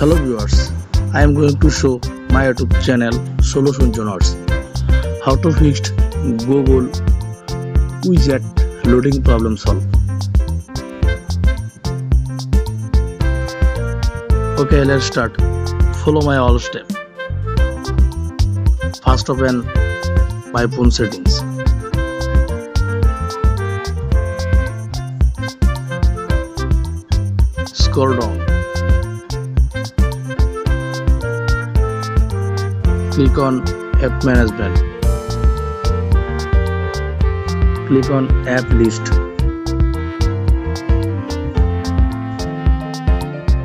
Hello viewers, I am going to show my YouTube channel Solution Journals how to fix Google Widget loading problem solve. Okay, let's start. Follow my all step. First open my phone settings. Scroll down. Click on App Management. Click on App List.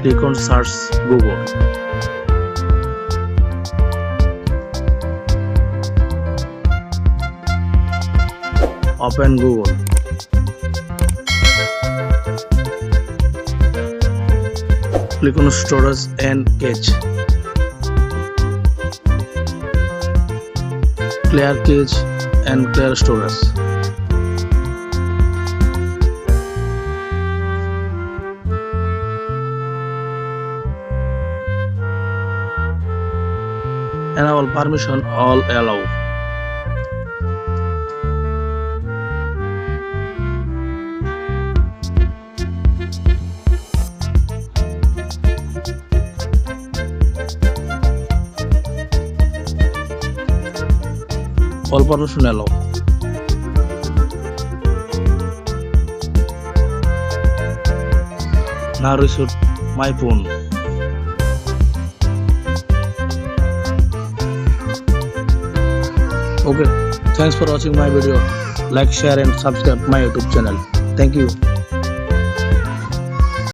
Click on Search Google. Open Google. Click on Storage and Cache. Clear cache and clear storage. Enable permission all allow. All permission allow. Now reset my phone. Okay, thanks for watching my video. Like, share and subscribe my YouTube channel. Thank you.